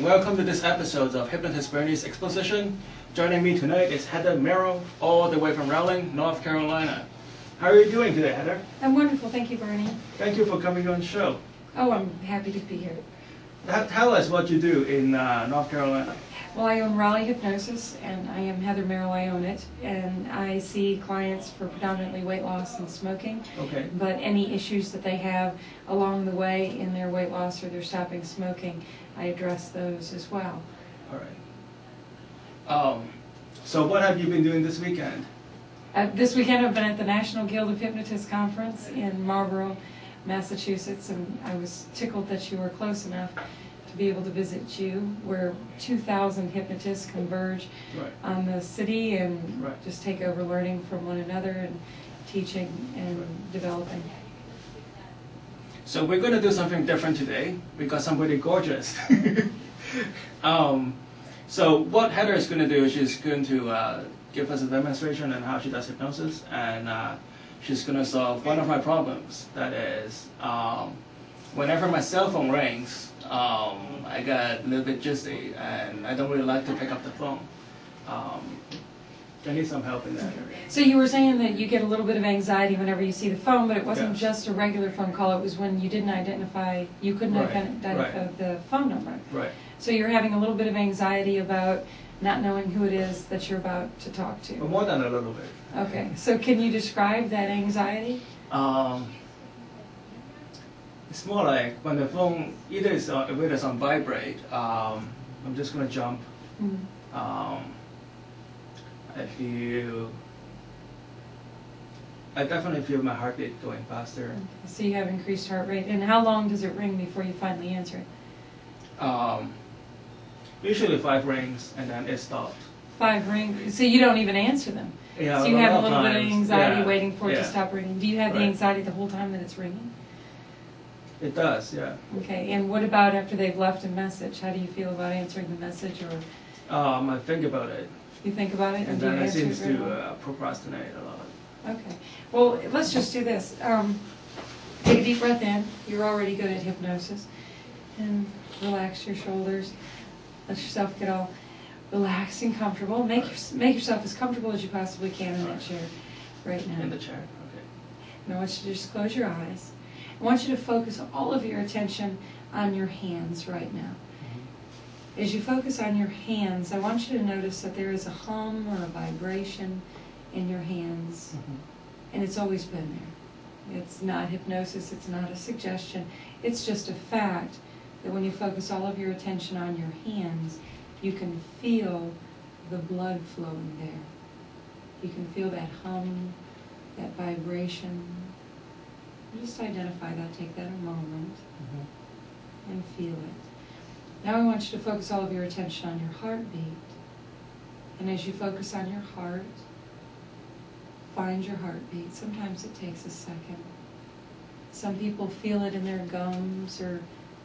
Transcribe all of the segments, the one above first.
morning. Welcome to this episode of Hypnotist Bernie's Exposition. Joining me tonight is Heather Merrill, all the way from Raleigh, North Carolina. How are you doing today, Heather? I'm wonderful. Thank you, Bernie. Thank you for coming on the show. Oh, I'm happy to be here. Tell us what you do in North Carolina. Well, I own Raleigh Hypnosis, and I am Heather Merrill. I own it, and I see clients for predominantly weight loss and smoking. Okay. But any issues that they have along the way in their weight loss or their stopping smoking, I address those as well. All right. So what have you been doing this weekend? This weekend I've been at the National Guild of Hypnotists conference in Marlborough, Massachusetts, and I was tickled that you were close enough to be able to visit you, where 2,000 hypnotists converge on the city and just take over learning from one another and teaching and developing. So we're going to do something different today. We got somebody gorgeous. So what Heather is going to do is she's going to give us a demonstration on how she does hypnosis, and she's going to solve one of my problems. That is, whenever my cell phone rings, I got a little bit jittery, and I don't really like to pick up the phone. I need some help in that area. So you were saying that you get a little bit of anxiety whenever you see the phone, but it wasn't Yes. just a regular phone call. It was when you didn't identify, you couldn't identify the phone number. Right. So you're having a little bit of anxiety about not knowing who it is that you're about to talk to. But more than a little bit. Okay. So can you describe that anxiety? It's more like when the phone either is if it is on vibrate, I'm just gonna jump. Mm-hmm. I definitely feel my heartbeat going faster. So you have increased heart rate. And how long does it ring before you finally answer it? Usually 5 rings and then it stops. 5 rings. So you don't even answer them. Yeah, so you have a little bit of times, anxiety yeah, waiting for it to yeah. stop ringing. Do you have the anxiety the whole time that it's ringing? It does, yeah. Okay. And what about after they've left a message? How do you feel about answering the message? Or I think about it. you think about it? And do you then I answer seem it right away? to procrastinate a lot. Okay. Well, let's just do this. Take a deep breath in. You're already good at hypnosis. And relax your shoulders. Let yourself get all relaxed and comfortable. Make yourself as comfortable as you possibly can in that chair right now. In the chair, okay. And I want you to just close your eyes. I want you to focus all of your attention on your hands right now. As you focus on your hands, I want you to notice that there is a hum or a vibration in your hands. And it's always been there. It's not hypnosis, it's not a suggestion. It's just a fact that when you focus all of your attention on your hands, you can feel the blood flowing there. You can feel that hum, that vibration. Just identify that, take that a moment, and feel it. Now I want you to focus all of your attention on your heartbeat. And as you focus on your heart, find your heartbeat. Sometimes it takes a second. Some people feel it in their gums or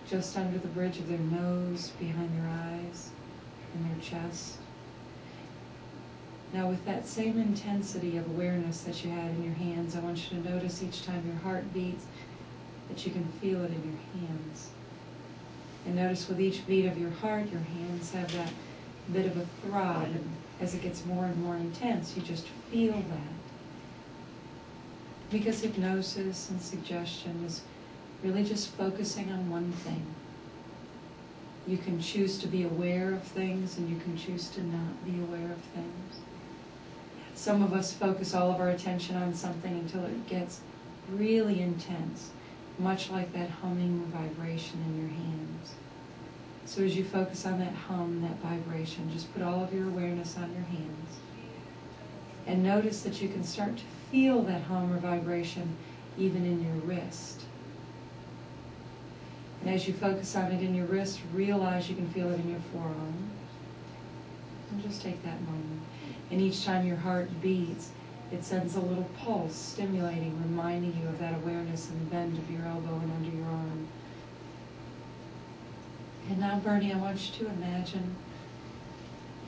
just under the bridge of their nose, behind their eyes, in their chest. Now with that same intensity of awareness that you had in your hands, I want you to notice each time your heart beats that you can feel it in your hands. And notice with each beat of your heart, your hands have that bit of a throb, and as it gets more and more intense, you just feel that. Because hypnosis and suggestion is really just focusing on one thing. You can choose to be aware of things, and you can choose to not be aware of things. Some of us focus all of our attention on something until it gets really intense, much like that humming vibration in your hands. So as you focus on that hum, that vibration, just put all of your awareness on your hands. And notice that you can start to feel that hum or vibration even in your wrist. And as you focus on it in your wrist, realize you can feel it in your forearm. And just take that moment. And each time your heart beats, it sends a little pulse, stimulating, reminding you of that awareness in the bend of your elbow and under your arm. And now, Bernie, I want you to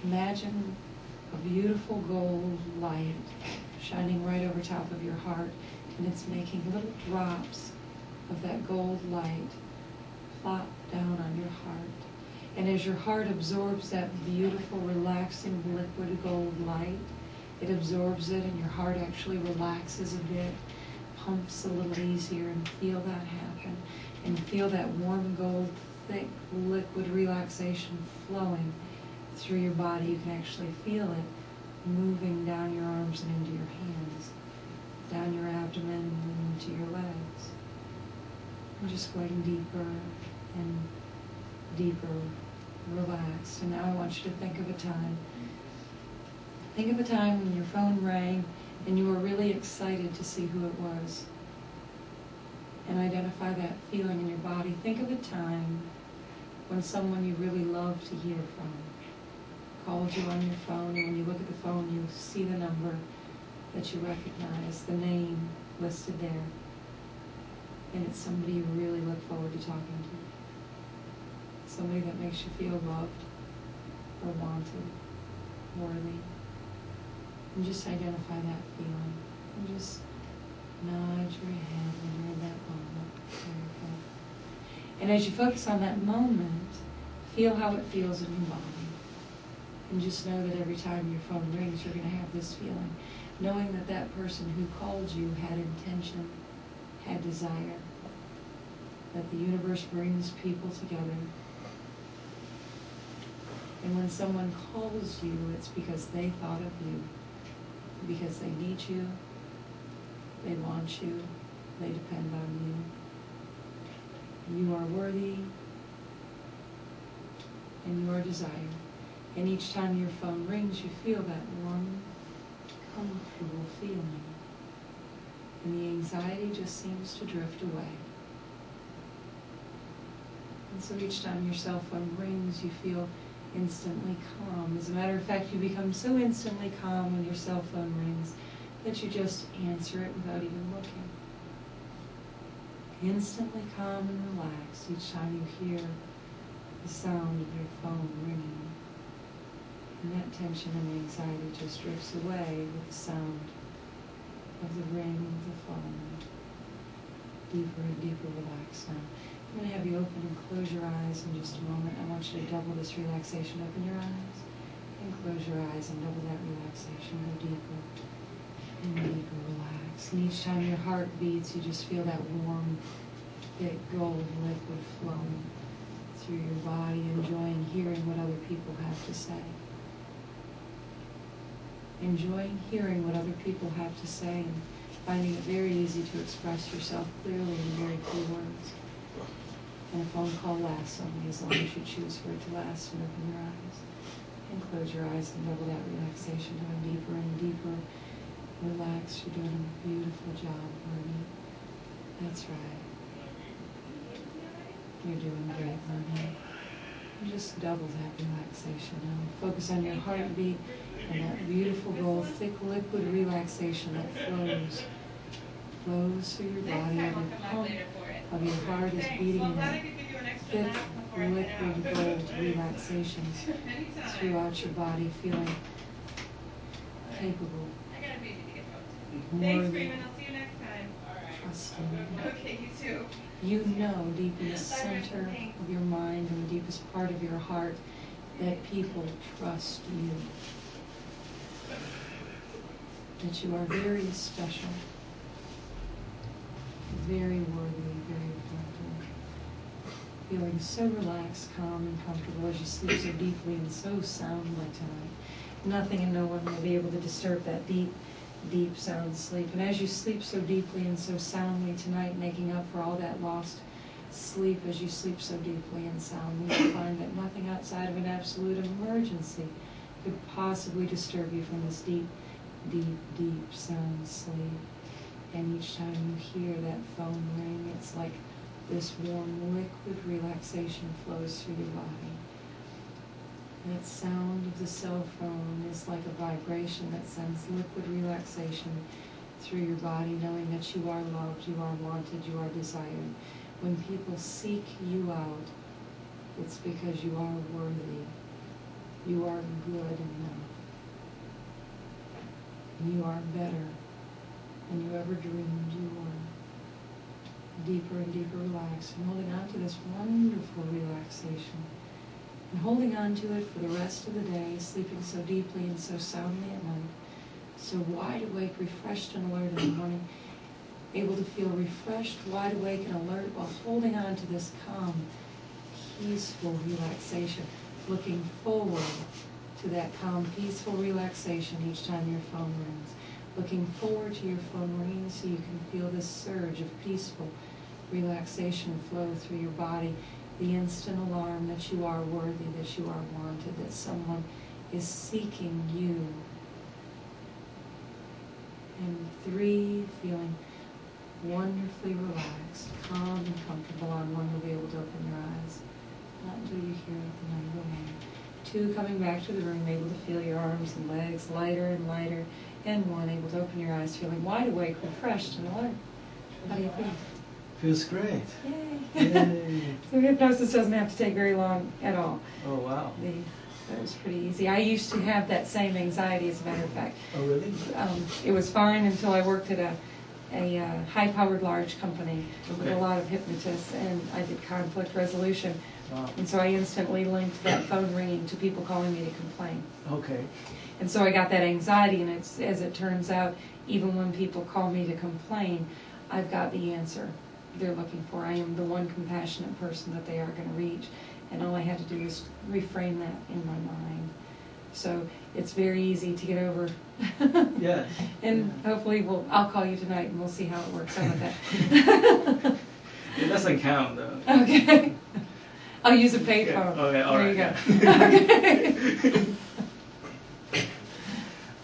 imagine a beautiful gold light shining right over top of your heart, and it's making little drops of that gold light plop down on your heart. And as your heart absorbs that beautiful, relaxing, liquid gold light, it absorbs it and your heart actually relaxes a bit, pumps a little easier, and feel that happen. And feel that warm gold, thick, liquid relaxation flowing through your body. You can actually feel it moving down your arms and into your hands, down your abdomen and into your legs. I'm just going deeper and deeper, relaxed. And now I want you to think of a time. Think of a time when your phone rang and you were really excited to see who it was. And identify that feeling in your body. Think of a time when someone you really love to hear from called you on your phone, and when you look at the phone, you see the number that you recognize, the name listed there. And it's somebody you really look forward to talking to. Somebody that makes you feel loved or wanted, worthy. And just identify that feeling. And just nod your head when you're in that moment. There you go. And as you focus on that moment, feel how it feels in your body. And just know that every time your phone rings, you're going to have this feeling. Knowing that that person who called you had intention, had desire. That the universe brings people together. And when someone calls you, it's because they thought of you. Because they need you. They want you. They depend on you. You are worthy. And you are desired. And each time your phone rings, you feel that warm, comfortable feeling. And the anxiety just seems to drift away. And so each time your cell phone rings, you feel instantly calm. As a matter of fact, you become so instantly calm when your cell phone rings that you just answer it without even looking. Instantly calm and relaxed each time you hear the sound of your phone ringing. And that tension and anxiety just drifts away with the sound of the ring of the phone. Deeper and deeper relaxed now. I'm going to have you open and close your eyes in just a moment. I want you to double this relaxation. Open your eyes and close your eyes and double that relaxation. Go deeper and deeper, relax. And each time your heart beats, you just feel that warm, thick gold liquid flowing through your body, enjoying hearing what other people have to say. Enjoying hearing what other people have to say and finding it very easy to express yourself clearly in very few words. And a phone call lasts only as long as you choose for it to last. And open your eyes and close your eyes and double that relaxation, going deeper and deeper. Relax. You're doing a beautiful job, Marnie. That's right. You're doing great, Marnie. And just double that relaxation now. Focus on your heartbeat and that beautiful gold, thick liquid relaxation that flows through your body. Every pump of your heart is beating that thick liquid gold relaxation throughout your body, feeling capable, worthy, trusting. Okay, you too. You know deep in the center of your mind and the deepest part of your heart that people trust you. That you are very special, very worthy, very important. Feeling so relaxed, calm, and comfortable as you sleep so deeply and so soundly tonight. Nothing and no one will be able to disturb that deep, deep sound sleep. And as you sleep so deeply and so soundly tonight, making up for all that lost sleep as you sleep so deeply and soundly, you'll find that nothing outside of an absolute emergency could possibly disturb you from this deep, deep, deep sound sleep. And each time you hear that phone ring, it's like this warm liquid relaxation flows through your body. That sound of the cell phone is like a vibration that sends liquid relaxation through your body, knowing that you are loved, you are wanted, you are desired. When people seek you out, it's because you are worthy. You are good enough. You are better than you ever dreamed you were. Deeper and deeper relaxed and holding on to this wonderful relaxation and holding on to it for the rest of the day, sleeping so deeply and so soundly at night, so wide awake, refreshed and alert in the morning, able to feel refreshed, wide awake and alert while holding on to this calm, peaceful relaxation, looking forward to that calm, peaceful relaxation each time your phone rings, looking forward to your phone ringing so you can feel this surge of peaceful relaxation flow through your body, the instant alarm that you are worthy, that you are wanted, that someone is seeking you. And 3, feeling wonderfully relaxed, calm and comfortable. On 1, you'll be able to open your eyes. Not until you hear the number 1. 2, coming back to the room, able to feel your arms and legs lighter and lighter. And 1, able to open your eyes, feeling wide awake, refreshed and alert. How do you feel? Feels great. Yay! Yay. So hypnosis doesn't have to take very long at all. Oh, wow. That was pretty easy. I used to have that same anxiety, as a matter of fact. Oh, really? It was fine until I worked at a high-powered large company with a lot of hypnotists, and I did conflict resolution. Wow. And so I instantly linked that phone ringing to people calling me to complain. Okay. And so I got that anxiety, and it's, as it turns out, even when people call me to complain, I've got the answer they're looking for. I am the one compassionate person that they are going to reach, and all I had to do is reframe that in my mind. So it's very easy to get over. Yes. And hopefully I'll call you tonight and we'll see how it works out with that. It doesn't count though. Okay. I'll use a payphone. Okay, all right. There you go.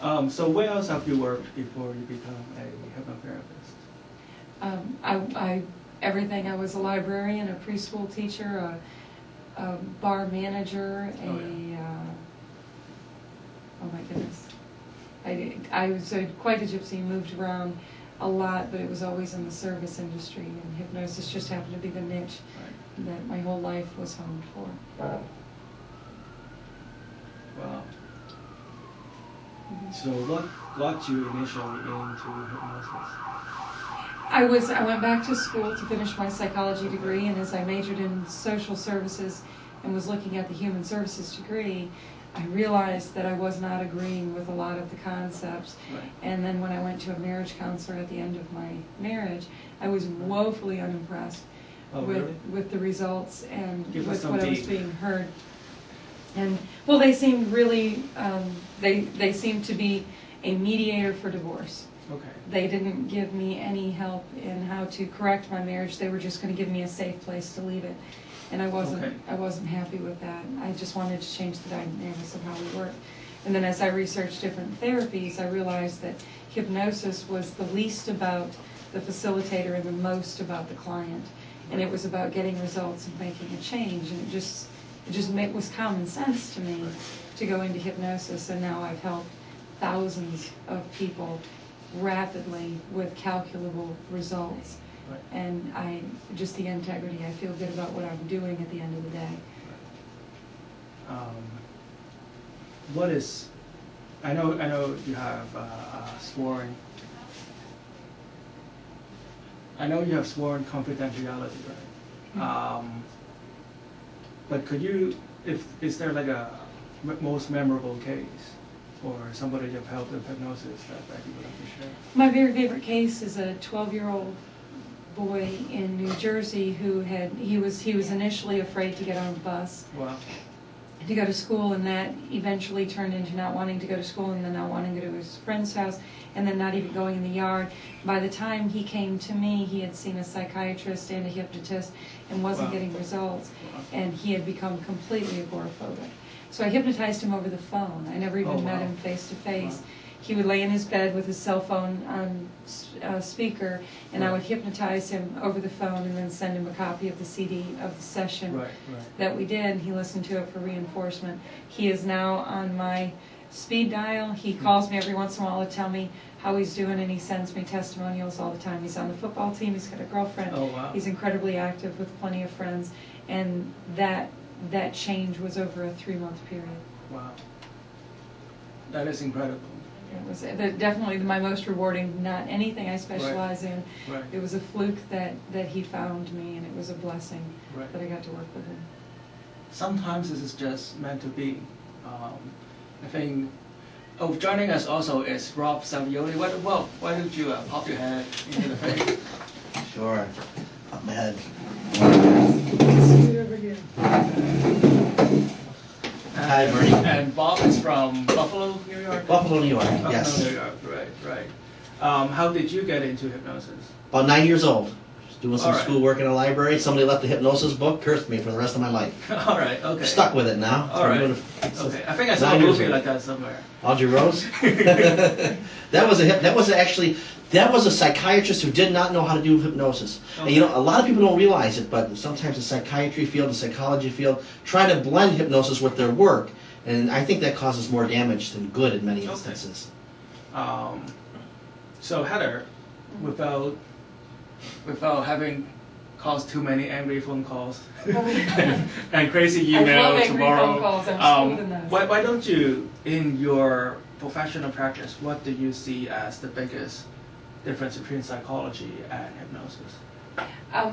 Okay. So where else have you worked before you become a hypnotherapist? Everything. I was a librarian, a preschool teacher, a bar manager, oh my goodness. I was quite a gypsy, moved around a lot, but it was always in the service industry, and hypnosis just happened to be the niche that my whole life was honed for. Wow. So what got you initially into hypnosis? I went back to school to finish my psychology degree, and as I majored in social services and was looking at the human services degree, I realized that I was not agreeing with a lot of the concepts. Right. And then when I went to a marriage counselor at the end of my marriage, I was woefully unimpressed with the results and with what I was being heard. And well, they seemed really, they seemed to be a mediator for divorce. Okay. They didn't give me any help in how to correct my marriage. They were just going to give me a safe place to leave it. And I wasn't happy with that. I just wanted to change the dynamics of how we work. And then as I researched different therapies, I realized that hypnosis was the least about the facilitator and the most about the client. And it was about getting results and making a change. And it was common sense to me to go into hypnosis. And now I've helped thousands of people rapidly with calculable results. Right. And just the integrity, I feel good about what I'm doing at the end of the day. What is, I know you have sworn confidentiality, right? Mm-hmm. But could you, is there like a most memorable case or somebody you've helped with hypnosis that you would like to share? My very favorite case is a 12-year-old boy in New Jersey who he was initially afraid to get on a bus. Wow. To go to school, and that eventually turned into not wanting to go to school, and then not wanting to go to his friend's house, and then not even going in the yard. By the time he came to me, he had seen a psychiatrist and a hypnotist and wasn't getting results, and he had become completely agoraphobic. So I hypnotized him over the phone. I never even met him face to face. Wow. He would lay in his bed with his cell phone on speaker, and I would hypnotize him over the phone and then send him a copy of the CD of the session that we did. He listened to it for reinforcement. He is now on my speed dial. He calls me every once in a while to tell me how he's doing, and he sends me testimonials all the time. He's on the football team. He's got a girlfriend. Oh, wow. He's incredibly active with plenty of friends, and that change was over a 3-month period. Wow. That is incredible. It was definitely my most rewarding, not anything I specialize in. Right. It was a fluke that he found me, and it was a blessing that I got to work with him. sometimes this is just meant to be. I think. Oh, joining us also is Rob Savioli. Why don't you pop your head into the frame? Sure. Pop my head. Sit over here. Hi, Bernie. And Bob is from Buffalo, New York? Buffalo, New York, Buffalo, yes. New York, right. How did you get into hypnosis? About 9 years old. Just doing some All right. schoolwork in a library. Somebody left the hypnosis book, cursed me for the rest of my life. All right, okay. Stuck with it now. All right. Okay, I think I saw a 9 years movie old. like that somewhere. Audrey Rose? That was a psychiatrist who did not know how to do hypnosis. Okay. And you know, a lot of people don't realize it, but sometimes the psychiatry field, the psychology field, try to blend hypnosis with their work. And I think that causes more damage than good in many instances. So Heather, without having caused too many angry phone calls and crazy I love email angry tomorrow, phone calls. I'm smooth in those. why don't you, in your professional practice, what do you see as the biggest difference between psychology and hypnosis?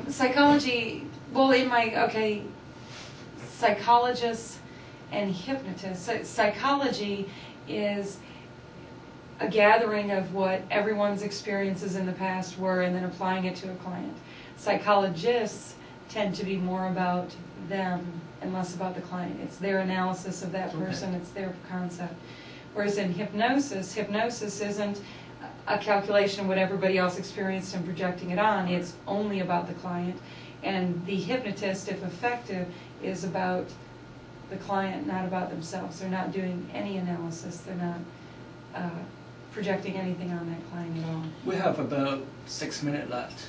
Psychology, well, psychologists and hypnotists. Psychology is a gathering of what everyone's experiences in the past were and then applying it to a client. Psychologists tend to be more about them and less about the client. It's their analysis of that person, it's their concept. Whereas in hypnosis isn't a calculation of what everybody else experienced and projecting it on. It's only about the client. And the hypnotist, if effective, is about the client, not about themselves. They're not doing any analysis. They're not projecting anything on that client at all. We have about 6 minutes left.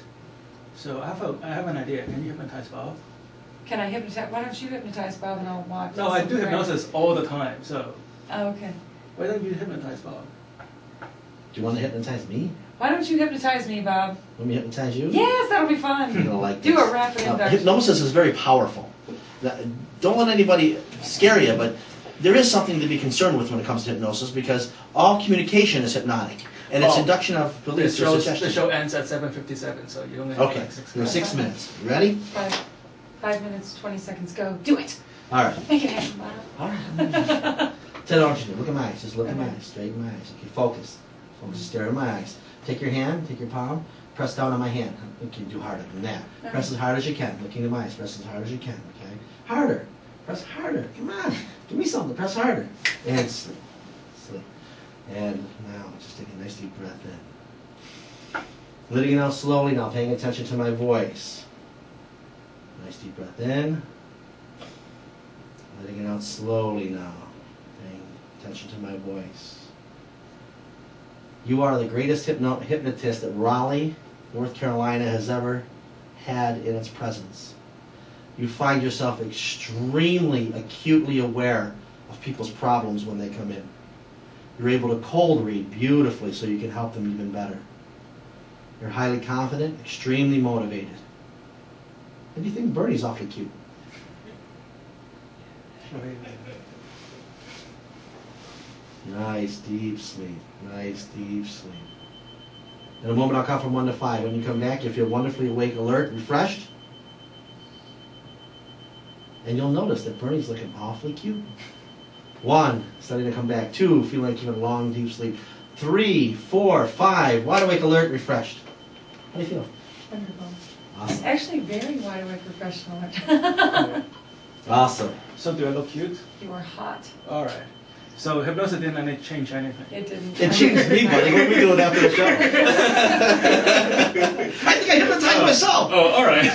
So I have an idea. Can you hypnotize Bob? Can I hypnotize? Why don't you hypnotize Bob and I'll watch? No, I do Great. hypnosis all the time. So Oh, okay. why don't you hypnotize Bob? Do you want to hypnotize me? Why don't you hypnotize me, Bob? Let me hypnotize you? Yes, that'll be fun. You're gonna like Do this. a rapid Now, induction. hypnosis is very powerful. Now, don't let anybody scare you, but there is something to be concerned with when it comes to hypnosis because all communication is hypnotic. And it's Oh, induction of beliefs or The suggestion. show ends at 7:57, so you only have Okay, like 6 you have minutes. 6 minutes. You ready? 5 minutes, 20 seconds. Go. Do it. All right. Make it happen, Bob. All right. Tell what you do. Look at my eyes. Just look at my eyes. Straight in my eyes. Okay, focus. Focus. Stare in my eyes. Take your hand, take your palm, press down on my hand. You can do harder than that. Press as hard as you can. Looking in my eyes. Press as hard as you can. Okay. Harder. Press harder. Come on. Give me something. Press harder. And sleep. Sleep. And now just take a nice deep breath in. Letting it out slowly now, paying attention to my voice. Nice deep breath in. Letting it out slowly now, paying attention to my voice. You are the greatest hypnotist that Raleigh, North Carolina has ever had in its presence. You find yourself extremely acutely aware of people's problems when they come in. You're able to cold read beautifully so you can help them even better. You're highly confident, extremely motivated. And you think Bernie's awfully cute. Nice deep sleep. Nice deep sleep. In a moment I'll count from 1 to 5. When you come back, you'll feel wonderfully awake, alert, refreshed. And you'll notice that Bernie's looking awfully cute. 1, starting to come back. 2, feeling like you're in long, deep sleep. 3, 4, 5, wide awake, alert, refreshed. How do you feel? Wonderful. Awesome. Actually, very wide awake professional. Awesome. So do I look cute? You are hot. All right. So hypnosis didn't change anything. It didn't. It changed me, buddy. What are we doing after the show? I think I hypnotized myself. Oh, all right.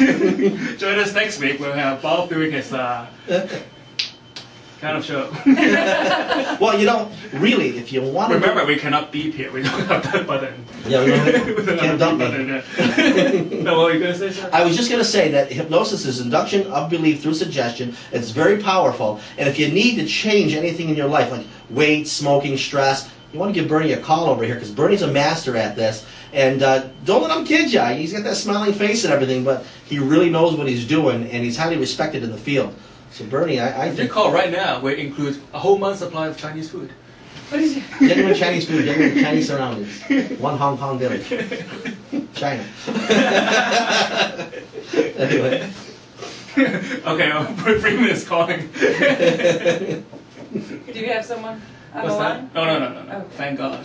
Join us next week. We'll have Bob doing his kind of show. Well, you know, really, if you want to... Remember, we cannot beep here. We don't have that button. Yeah, we don't We don't can't have dump the me. beep button, yeah. No, what were you going to say, sir? I was just going to say that hypnosis is induction of belief through suggestion. It's very powerful. And if you need to change anything in your life, like weight, smoking, stress, you want to give Bernie a call over here because Bernie's a master at this. And don't let him kid you. He's got that smiling face and everything, but he really knows what he's doing, and he's highly respected in the field. So Bernie, I If you think... call right now, we include a whole month's supply of Chinese food. What is it? Genuine Chinese food, genuine Chinese surroundings. 1 Hong Kong village. China. Anyway. Okay, 3 minutes calling. Do you have someone on What's the that? line? No. Okay. Thank God.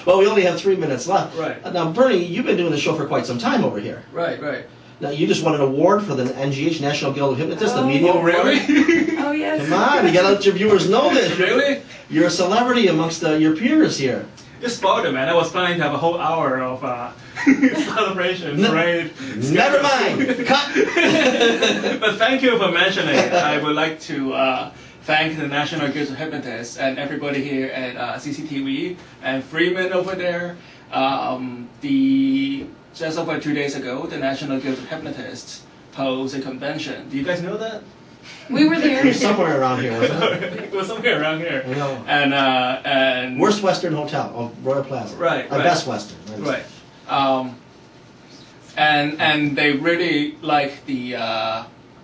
Well, we only have 3 minutes left. Right. Now, Bernie, you've been doing the show for quite some time over here. Right. Now, you just won an award for the NGH, National Guild of Hypnotists, the Oh. media Oh, award. really? Oh, yes. Come on, you gotta let your viewers know this. Really? You're a celebrity amongst your peers here. You spoiled it, man. I was planning to have a whole hour of celebration, parade. Never mind. Cut. But thank you for mentioning it. I would like to thank the National Guild of Hypnotists and everybody here at CCTV and Freeman over there. Just over 2 days ago, the National Guild of Hypnotists hosted a convention. Do you guys know that? We were there. It was somewhere around here, wasn't it? It was somewhere around here. I know. And Worst Western Hotel of Royal Plaza. Right, right. Best Western. Right. And they really like the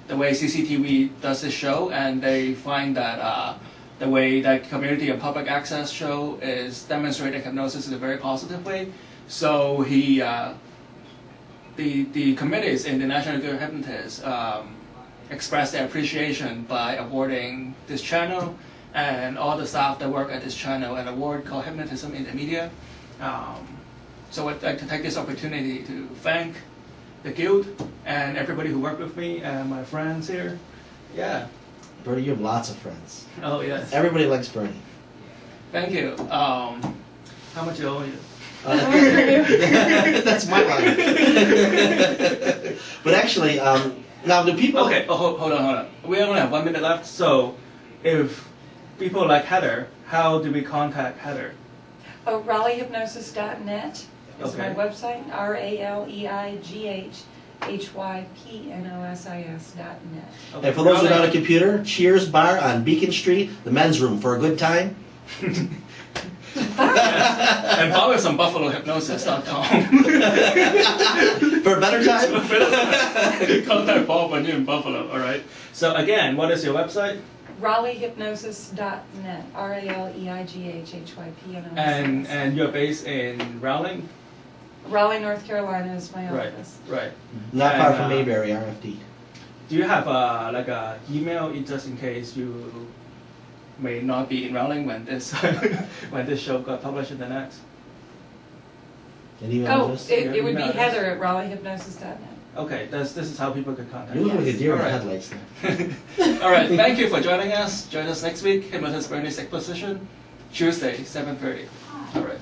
way CCTV does this show, and they find that the way that community and public access show is demonstrating hypnosis in a very positive way. So the committees in the National Guild of Hypnotists expressed their appreciation by awarding this channel and all the staff that work at this channel an award called Hypnotism in the Media. So I'd like to take this opportunity to thank the guild and everybody who worked with me and my friends here. Yeah. Bernie, you have lots of friends. Oh yes. Everybody likes Bernie. Thank you. How much do I owe you? That's my line. But actually, now do people... Okay. Oh, hold on. We only have 1 minute left. So, if people like Heather, how do we contact Heather? Oh, RaleighHypnosis.net is my Okay. website. RaleighGhypnosis.net. And for those without a computer, Cheers Bar on Beacon Street, the men's room for a good time. And Bob is on BuffaloHypnosis.com. For a better time? Contact Bob when you're in Buffalo. All right. So again, what is your website? RaleighHypnosis.net. RaleighGhypnosis. And you're based in Rowling. Raleigh, North Carolina is my Right. office. Right. Not far And, from Mayberry, RFD. Do you have like a email just in case you may not be in Rowling when this when this show got published in the net? An email Oh, address? it would be Email address? Heather at RaleighHypnosis.net. Okay, this is how people could contact You you. look like a deer in the Alright. headlights now. All right, thank you for joining us. Join us next week, Hypnotist Bernie's Exposition, Tuesday, 7:30. All right.